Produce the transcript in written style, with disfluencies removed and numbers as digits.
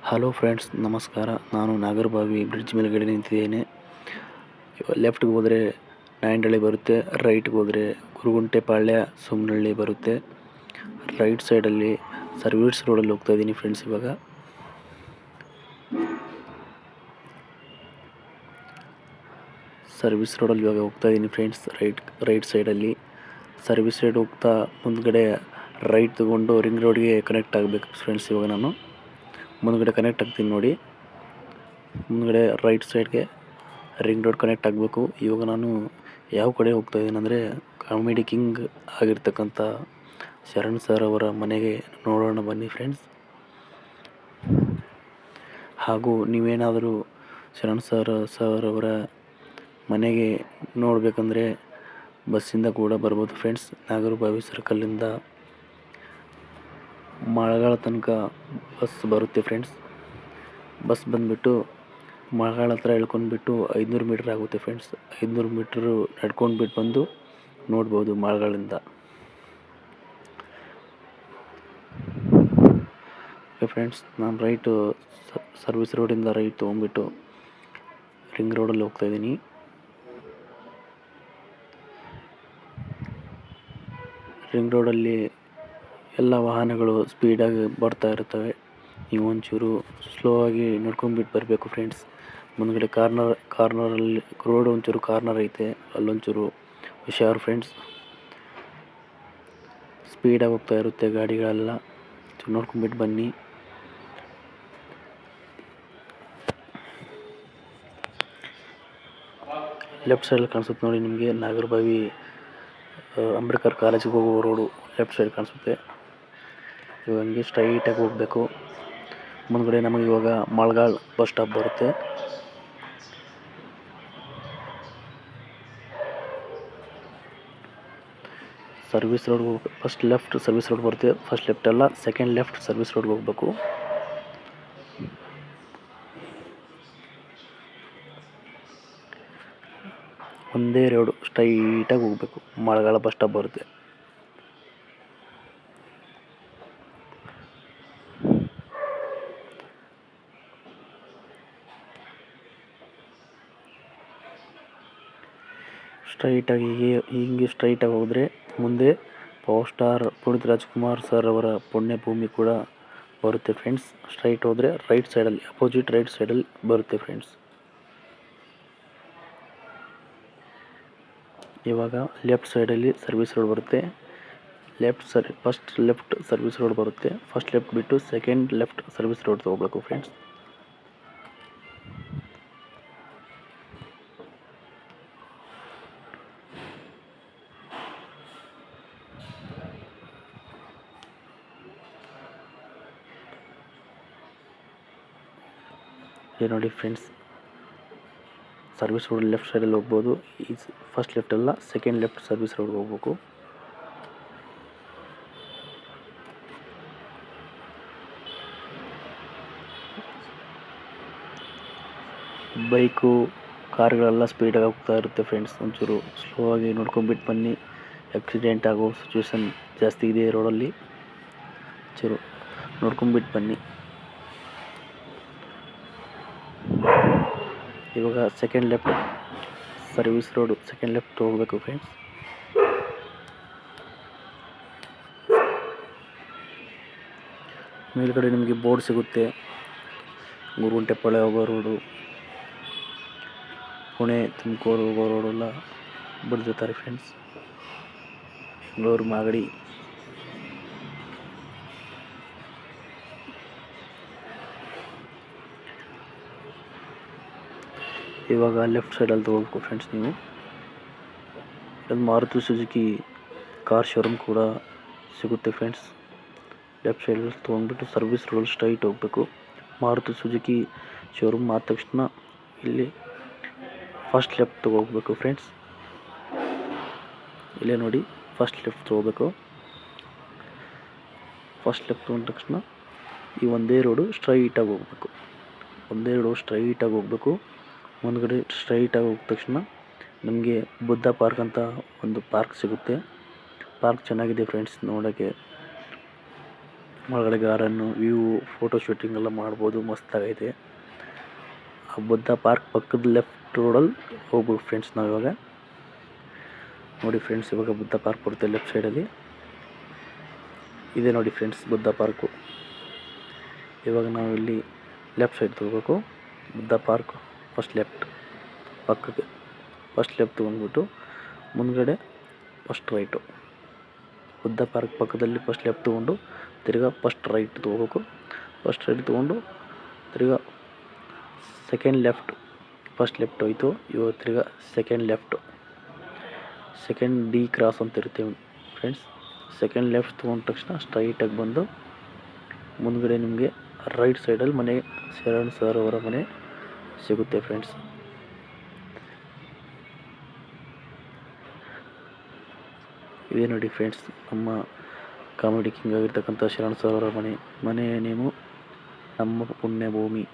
Hello friends, ನಮಸ್ಕಾರ. ನಾನು Nagarbhavi bridge ಮೇಲ್ಗಡೆ ನಿಂತಿದ್ದೇನೆ. ಲೆಫ್ಟ್ಗೆ ಹೋದರೆ ನಾಯಂಡಹಳ್ಳಿ ಬರುತ್ತೆ, ರೈಟ್ಗೆ ಹೋದರೆ ಕುರುಗುಂಟೆಪಾಳ್ಯ ಸುಮ್ನಹಳ್ಳಿ ಬರುತ್ತೆ. ರೈಟ್ ಸೈಡಲ್ಲಿ ಸರ್ವಿಸ್ ರೋಡಲ್ಲಿ ಹೋಗ್ತಾ ಇದ್ದೀನಿ ಫ್ರೆಂಡ್ಸ್. ಇವಾಗ ಸರ್ವಿಸ್ ರೋಡಲ್ಲಿ ಹೋಗ್ತಾ ಇದ್ದೀನಿ ಫ್ರೆಂಡ್ಸ್. ರೈಟ್ ಸೈಡಲ್ಲಿ ಸರ್ವಿಸ್ ರೋಡ್ ಹೋಗ್ತಾ ಮುಂದ್ಗಡೆ ರೈಟ್ ತಗೊಂಡು ರಿಂಗ್ ರೋಡ್ಗೆ ಕನೆಕ್ಟ್ ಆಗಬೇಕು ಫ್ರೆಂಡ್ಸ್. ಇವಾಗ ನಾನು ಮುಂದ್ಗಡೆ ಕನೆಕ್ಟ್ ಆಗ್ತೀನಿ ನೋಡಿ. ಮುಂದ್ಗಡೆ ರೈಟ್ ಸೈಡ್ಗೆ ರಿಂಗ್ ರೋಡ್ ಕನೆಕ್ಟ್ ಆಗಬೇಕು. ಇವಾಗ ನಾನು ಯಾವ ಕಡೆ ಹೋಗ್ತಾ ಇದ್ದೀನಿ ಅಂದರೆ, ಕಾಮಿಡಿ ಕಿಂಗ್ ಆಗಿರ್ತಕ್ಕಂಥ ಶರಣ್ ಸರ್ ಅವರ ಮನೆಗೆ ನೋಡೋಣ ಬನ್ನಿ ಫ್ರೆಂಡ್ಸ್. ಹಾಗೂ ನೀವೇನಾದರೂ ಶರಣ್ ಸರ್ ಅವರ ಮನೆಗೆ ನೋಡಬೇಕಂದ್ರೆ ಬಸ್ಸಿಂದ ಕೂಡ ಬರ್ಬೋದು ಫ್ರೆಂಡ್ಸ್. ನಾಗರಬಾವಿ ಸರ್ಕಲ್ಲಿಂದ ಮಳಗಾಲ ತನಕ ಬಸ್ ಬರುತ್ತೆ ಫ್ರೆಂಡ್ಸ್. ಬಸ್ ಬಂದುಬಿಟ್ಟು ಮಳಗಾಲ ಹತ್ರ ಇಳ್ಕೊಂಡ್ಬಿಟ್ಟು 500 ಮೀಟ್ರ್ ಆಗುತ್ತೆ ಫ್ರೆಂಡ್ಸ್. 500 ಮೀಟ್ರು ನಡ್ಕೊಂಡ್ಬಿಟ್ಟು ಬಂದು ನೋಡ್ಬೋದು ಮಳಗಾಲಿಂದ. ಓಕೆ ಫ್ರೆಂಡ್ಸ್, ನಾನು ರೈಟು ಸರ್ವಿಸ್ ರೋಡಿಂದ ರೈಟ್ ತೊಗೊಂಡ್ಬಿಟ್ಟು ರಿಂಗ್ ರೋಡಲ್ಲಿ ಹೋಗ್ತಾಯಿದ್ದೀನಿ. ರಿಂಗ್ ರೋಡಲ್ಲಿ ಎಲ್ಲ ವಾಹನಗಳು ಸ್ಪೀಡಾಗಿ ಬರ್ತಾ ಇರ್ತವೆ. ನೀವು ಒಂಚೂರು ಸ್ಲೋ ಆಗಿ ನೋಡ್ಕೊಂಡ್ಬಿಟ್ಟು ಬರಬೇಕು ಫ್ರೆಂಡ್ಸ್. ಮುಂದ್ಗಡೆ ಕಾರ್ನರಲ್ಲಿ ರೋಡ್ ಒಂಚೂರು ಕಾರ್ನರ್ ಐತೆ, ಅಲ್ಲೊಂಚೂರು ಹುಷಾರು ಫ್ರೆಂಡ್ಸ್. ಸ್ಪೀಡಾಗಿ ಹೋಗ್ತಾ ಇರುತ್ತೆ ಗಾಡಿಗಳೆಲ್ಲ, ನೋಡ್ಕೊಂಡ್ಬಿಟ್ಟು ಬನ್ನಿ. ಲೆಫ್ಟ್ ಸೈಡಲ್ಲಿ ಕಾಣಿಸುತ್ತೆ ನೋಡಿ ನಿಮಗೆ, ನಾಗರಬಾವಿ ಅಂಬೇಡ್ಕರ್ ಕಾಲೇಜಿಗೆ ಹೋಗೋ ರೋಡು ಲೆಫ್ಟ್ ಸೈಡ್ ಕಾಣಿಸುತ್ತೆ. ಇವಾಗ ಹಂಗೆ ಸ್ಟ್ರೈಟಾಗಿ ಹೋಗಬೇಕು. ಮುಂದ್ಗಡೆ ನಮಗೆ ಇವಾಗ ಮಳಗಾಲ್ ಬಸ್ ಸ್ಟಾಪ್ ಬರುತ್ತೆ. Service road first left service road ಬರುತ್ತೆ. ಫಸ್ಟ್ ಲೆಫ್ಟ್ ಅಲ್ಲ, ಸೆಕೆಂಡ್ ಲೆಫ್ಟ್ ಸರ್ವಿಸ್ ರೋಡ್ಗೆ ಹೋಗಬೇಕು. ಒಂದೇ ರೋಡು ಸ್ಟ್ರೈಟಾಗಿ ಹೋಗಬೇಕು. ಮಳಗಾಲ ಬಸ್ ಸ್ಟಾಪ್ ಬರುತ್ತೆ. ಸ್ಟ್ರೈಟಾಗಿ ಹಿಂಗೆ ಸ್ಟ್ರೈಟಾಗಿ ಹೋದರೆ ಮುಂದೆ power star Puneeth Rajkumar sir ಅವರ ಪುಣ್ಯಭೂಮಿ ಕೂಡ ಬರುತ್ತೆ ಫ್ರೆಂಡ್ಸ್. ಸ್ಟ್ರೈಟ್ ಹೋದರೆ ರೈಟ್ ಸೈಡಲ್ಲಿ ಅಪೋಸಿಟ್ ರೈಟ್ ಸೈಡಲ್ಲಿ ಬರುತ್ತೆ ಫ್ರೆಂಡ್ಸ್. ಇವಾಗ ಲೆಫ್ಟ್ ಸೈಡಲ್ಲಿ ಸರ್ವಿಸ್ ರೋಡ್ ಬರುತ್ತೆ. ಫಸ್ಟ್ ಲೆಫ್ಟ್ ಸರ್ವಿಸ್ ರೋಡ್ ಬರುತ್ತೆ. ಫಸ್ಟ್ ಲೆಫ್ಟ್ ಬಿಟ್ಟು ಸೆಕೆಂಡ್ ಲೆಫ್ಟ್ ಸರ್ವಿಸ್ ರೋಡ್ ತೊಗೋಬೇಕು ಫ್ರೆಂಡ್ಸ್. ಇಲ್ಲಿ ನೋಡಿ ಫ್ರೆಂಡ್ಸ್, ಸರ್ವಿಸ್ ರೋಡ್ ಲೆಫ್ಟ್ ಸೈಡಲ್ಲಿ ಹೋಗ್ಬೋದು. ಈ ಫಸ್ಟ್ ಲೆಫ್ಟ್ ಅಲ್ಲ, ಸೆಕೆಂಡ್ ಲೆಫ್ಟ್ ಸರ್ವಿಸ್ ರೋಡ್ಗೆ ಹೋಗ್ಬೇಕು. ಬೈಕು ಕಾರ್ಗಳೆಲ್ಲ ಸ್ಪೀಡಾಗಿ ಹೋಗ್ತಾ ಇರುತ್ತೆ ಫ್ರೆಂಡ್ಸ್. ಒಂಚೂರು ಸ್ಲೋ ಆಗಿ ನೋಡ್ಕೊಂಡ್ಬಿಟ್ಟು ಬನ್ನಿ. ಆಕ್ಸಿಡೆಂಟ್ ಆಗೋ ಸಿಚುವೇಶನ್ ಜಾಸ್ತಿ ಇದೆ ರೋಡಲ್ಲಿ, ಒಂಚೂರು ನೋಡ್ಕೊಂಡ್ಬಿಟ್ಟು ಬನ್ನಿ. ಇವಾಗ second left service road second left ಹೋಗಬೇಕು ಫ್ರೆಂಡ್ಸ್. ಮೇಲ್ಗಡೆ ನಿಮಗೆ ಬೋರ್ಡ್ ಸಿಗುತ್ತೆ. ಕುರುಗುಂಟೆಪಾಳ್ಯ ಹೋಗೋ ರೋಡು, ಪುಣೆ ತುಮಕೂರು ಹೋಗೋ ರೋಡೆಲ್ಲ ಬಿಡ್ತಿರ್ತಾರೆ ಫ್ರೆಂಡ್ಸ್. ಬೆಂಗಳೂರು ಮಾಗಡಿ. ಇವಾಗ ಲೆಫ್ಟ್ ಸೈಡಲ್ಲಿ ತೊಗೋಬೇಕು ಫ್ರೆಂಡ್ಸ್ ನೀವು. ಇಲ್ಲಿ ಮಾರುತಿ ಸುಜುಕಿ ಕಾರ್ ಶೋರೂಮ್ ಕೂಡ ಸಿಗುತ್ತೆ ಫ್ರೆಂಡ್ಸ್. ಲೆಫ್ಟ್ ಸೈಡಲ್ಲಿ ತೊಗೊಂಡ್ಬಿಟ್ಟು ಸರ್ವಿಸ್ ರೋಡ್ ಸ್ಟ್ರೈಟ್ ಹೋಗಬೇಕು. ಮಾರುತಿ ಸುಜುಕಿ ಶೋರೂಮ್ ಆದ ತಕ್ಷಣ ಇಲ್ಲಿ ಫಸ್ಟ್ ಲೆಫ್ಟ್ ತೊಗೋಬೇಕು ಫ್ರೆಂಡ್ಸ್. ಇಲ್ಲೇ ನೋಡಿ, ಫಸ್ಟ್ ಲೆಫ್ಟ್ ತೊಗೋಬೇಕು. ಫಸ್ಟ್ ಲೆಫ್ಟ್ ತೊಗೊಂಡ ತಕ್ಷಣ ಈ ಒಂದೇ ರೋಡು ಸ್ಟ್ರೈಟಾಗಿ ಹೋಗಬೇಕು. ಒಂದೇ ರೋಡು ಸ್ಟ್ರೈಟಾಗಿ ಹೋಗಬೇಕು. ಮುಂದ್ಗಡೆ ಸ್ಟ್ರೈಟಾಗಿ ಹೋದ ತಕ್ಷಣ ನಮಗೆ ಬುದ್ಧ ಪಾರ್ಕ್ ಅಂತ ಒಂದು ಪಾರ್ಕ್ ಸಿಗುತ್ತೆ. ಪಾರ್ಕ್ ಚೆನ್ನಾಗಿದೆ ಫ್ರೆಂಡ್ಸ್ ನೋಡೋಕ್ಕೆ. ಒಳಗಡೆ ಗಾರ್ಡನ್ನು ವ್ಯೂ ಫೋಟೋ ಶೂಟಿಂಗ್ ಎಲ್ಲ ಮಾಡ್ಬೋದು, ಮಸ್ತಾಗೈತೆ. ಆ ಬುದ್ಧ ಪಾರ್ಕ್ ಪಕ್ಕದ ಲೆಫ್ಟ್ ರೋಡಲ್ಲಿ ಹೋಗ್ಬೇಕು ಫ್ರೆಂಡ್ಸ್ ನಾವಿವಾಗ. ನೋಡಿ ಫ್ರೆಂಡ್ಸ್, ಇವಾಗ ಬುದ್ಧ ಪಾರ್ಕ್ ಬರುತ್ತೆ ಲೆಫ್ಟ್ ಸೈಡಲ್ಲಿ. ಇದೆ ನೋಡಿ ಫ್ರೆಂಡ್ಸ್ ಬುದ್ಧ ಪಾರ್ಕು. ಇವಾಗ ನಾವು ಇಲ್ಲಿ ಲೆಫ್ಟ್ ಸೈಡ್ ತಗೋಬೇಕು. ಬುದ್ಧ ಪಾರ್ಕ್ ಫಸ್ಟ್ ಲೆಫ್ಟ್ ಪಕ್ಕಕ್ಕೆ, ಫಸ್ಟ್ ಲೆಫ್ಟ್ ತೊಗೊಂಡ್ಬಿಟ್ಟು ಮುಂದ್ಗಡೆ ಫಸ್ಟ್ ರೈಟು. ಬುದ್ಧ ಪಾರ್ಕ್ ಪಕ್ಕದಲ್ಲಿ ಫಸ್ಟ್ ಲೆಫ್ಟ್ ತೊಗೊಂಡು ತಿರ್ಗಾ ಫಸ್ಟ್ ರೈಟ್ ತೊಗೋಬೇಕು. ಫಸ್ಟ್ ರೈಟ್ ತೊಗೊಂಡು ತಿರ್ಗಾ ಸೆಕೆಂಡ್ ಲೆಫ್ಟ್. ಫಸ್ಟ್ ಲೆಫ್ಟ್ ಹೋಯ್ತು, ಇವಾಗ ತಿರ್ಗಾ second left. Second D cross ಅಂತ ಇರುತ್ತೆ ಫ್ರೆಂಡ್ಸ್. ಸೆಕೆಂಡ್ ಲೆಫ್ಟ್ ತೊಗೊಂಡ ತಕ್ಷಣ ಸ್ಟ್ರೈಟಾಗಿ ಬಂದು ಮುಂದ್ಗಡೆ ನಿಮಗೆ ರೈಟ್ ಸೈಡಲ್ಲಿ ಮನೆ, ಶರಣ್ ಸರ್ ಅವರ ಮನೆ ಸಿಗುತ್ತೆ ಫ್ರೆಂಡ್ಸ್. ಇದೇ ನೋಡಿ ಫ್ರೆಂಡ್ಸ್ ನಮ್ಮ ಕಾಮಿಡಿ ಕಿಂಗ್ ಆಗಿರ್ತಕ್ಕಂಥ ಶರಣ್ ಸರ್ ಅವರ ಮನೆ ನೇಮು ನಮ್ಮ ಪುಣ್ಯಭೂಮಿ.